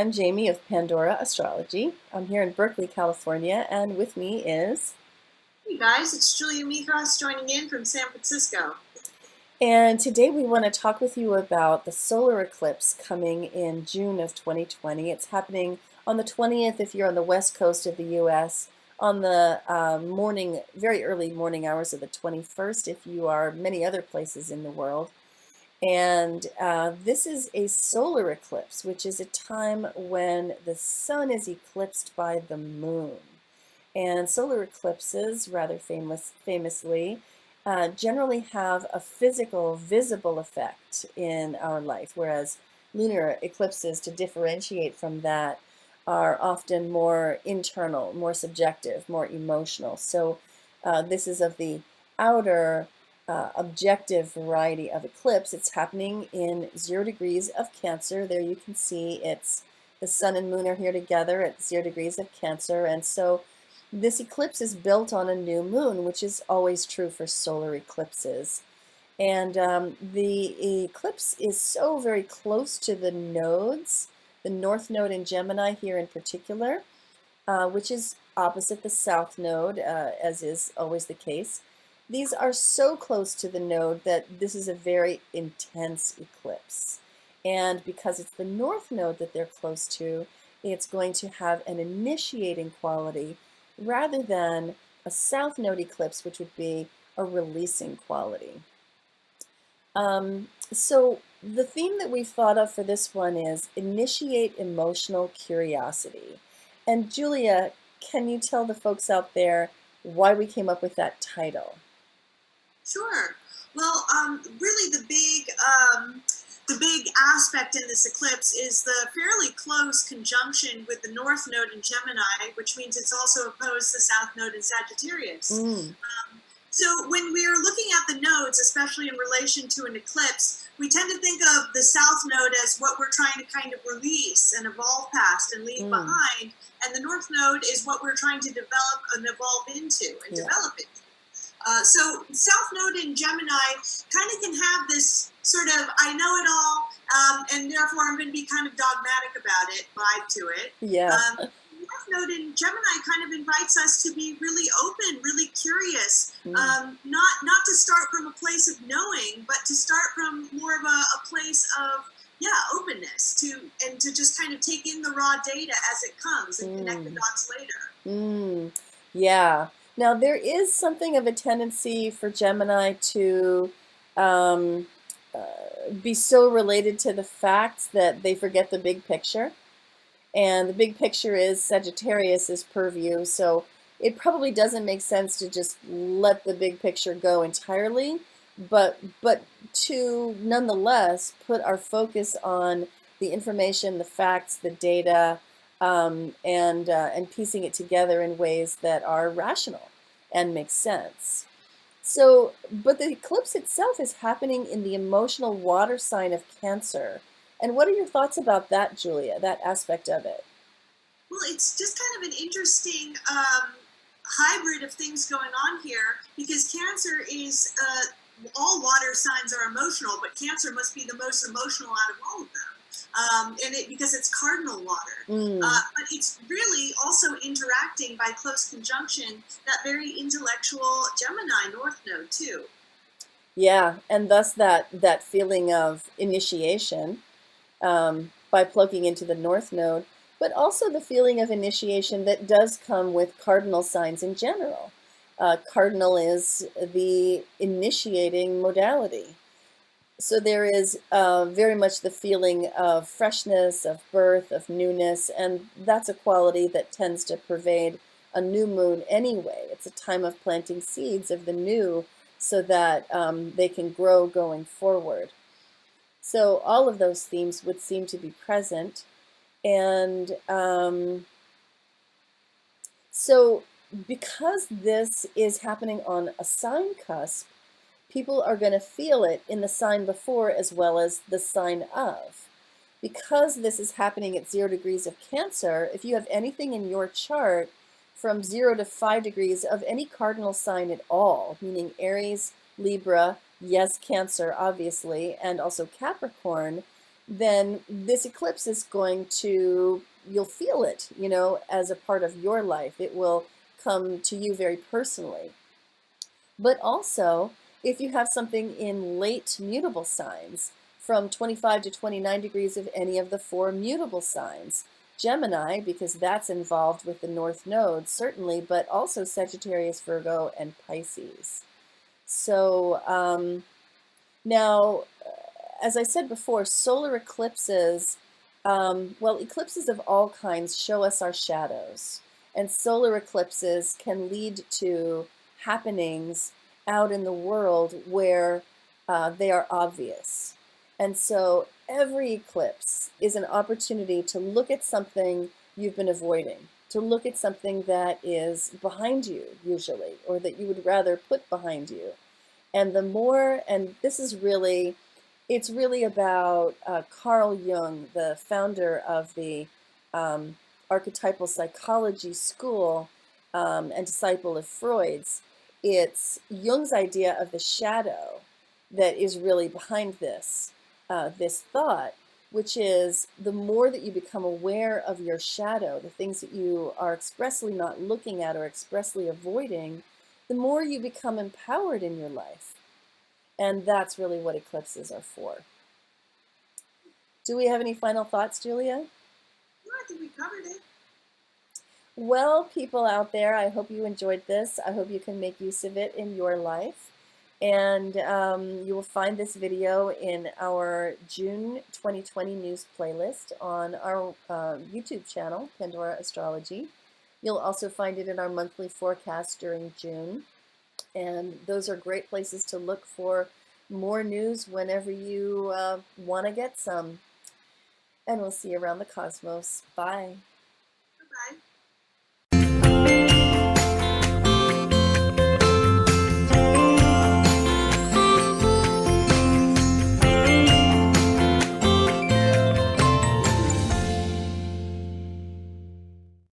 I'm Jamie of Pandora Astrology. I'm here in Berkeley, California, and with me is... Hey guys, it's Julia Mikos joining in from San Francisco. And today we want to talk with you about the solar eclipse coming in June of 2020. It's happening on the 20th if you're on the west coast of the US, on the very early morning hours of the 21st if you are many other places in the world. And this is a solar eclipse, which is a time when the sun is eclipsed by the moon. And solar eclipses, rather famously, generally have a physical, visible effect in our life, whereas lunar eclipses, to differentiate from that, are often more internal, more subjective, more emotional. So this is of the outer objective variety of eclipse. It's happening in 0 degrees of Cancer. There you can see it's the sun and moon are here together at 0 degrees of Cancer. And so this eclipse is built on a new moon, which is always true for solar eclipses. And the eclipse is so very close to the nodes, the north node in Gemini here in particular, which is opposite the south node, as is always the case. These are so close to the node that this is a very intense eclipse. And because it's the north node that they're close to, it's going to have an initiating quality rather than a south node eclipse, which would be a releasing quality. So the theme that we've thought of for this one is initiate emotional curiosity. And Julia, can you tell the folks out there why we came up with that title? Sure. Well, really the big aspect in this eclipse is the fairly close conjunction with the North Node in Gemini, which means it's also opposed to the South Node in Sagittarius. So when we are looking at the nodes, especially in relation to an eclipse, we tend to think of the South Node as what we're trying to kind of release and evolve past and leave behind, and the North Node is what we're trying to develop and evolve into and develop into. So South Node in Gemini kind of can have this sort of I know it all, and therefore I'm going to be kind of dogmatic about it vibe to it. Yeah. North Node in Gemini kind of invites us to be really open, really curious, not to start from a place of knowing, but to start from more of a place of openness and to just kind of take in the raw data as it comes and connect the dots later. Yeah. Now, there is something of a tendency for Gemini to be so related to the facts that they forget the big picture. And the big picture is Sagittarius's purview, so it probably doesn't make sense to just let the big picture go entirely, but to nonetheless put our focus on the information, the facts, the data, and piecing it together in ways that are rational and make sense. So, but the eclipse itself is happening in the emotional water sign of Cancer. And what are your thoughts about that, Julia, that aspect of it? Well, it's just kind of an interesting hybrid of things going on here because Cancer is all water signs are emotional, but Cancer must be the most emotional out of all of them. Because it's cardinal water. But it's really also interacting by close conjunction that very intellectual Gemini North Node too. Yeah, and thus that feeling of initiation by plugging into the North Node, but also the feeling of initiation that does come with cardinal signs in general. Cardinal is the initiating modality. So there is very much the feeling of freshness, of birth, of newness, and that's a quality that tends to pervade a new moon anyway. It's a time of planting seeds of the new so that they can grow going forward. So all of those themes would seem to be present. And so because this is happening on a sign cusp, people are going to feel it in the sign before as well as the sign of. Because this is happening at 0 degrees of Cancer, if you have anything in your chart from 0 to 5 degrees of any cardinal sign at all, meaning Aries, Libra, yes, Cancer, obviously, and also Capricorn, then this eclipse is going to, you'll feel it, as a part of your life. It will come to you very personally. But also, if you have something in late mutable signs, from 25 to 29 degrees of any of the four mutable signs, Gemini, because that's involved with the North Node, certainly, but also Sagittarius, Virgo, and Pisces. So now, as I said before, solar eclipses, well, eclipses of all kinds show us our shadows. And solar eclipses can lead to happenings out in the world where they are obvious. And so every eclipse is an opportunity to look at something you've been avoiding, to look at something that is behind you, usually, or that you would rather put behind you. And the more, and this is really, it's really about Carl Jung, the founder of the um, archetypal psychology school and disciple of Freud's. It's Jung's idea of the shadow that is really behind this thought, which is the more that you become aware of your shadow, the things that you are expressly not looking at or expressly avoiding, the more you become empowered in your life. And that's really what eclipses are for. Do we have any final thoughts, Julia? No, I think we covered it. Well, people out there, I hope you enjoyed this. I hope you can make use of it in your life. And you will find this video in our June 2020 news playlist on our YouTube channel, Pandora Astrology. You'll also find it in our monthly forecast during June. And those are great places to look for more news whenever you want to get some. And we'll see you around the cosmos. Bye.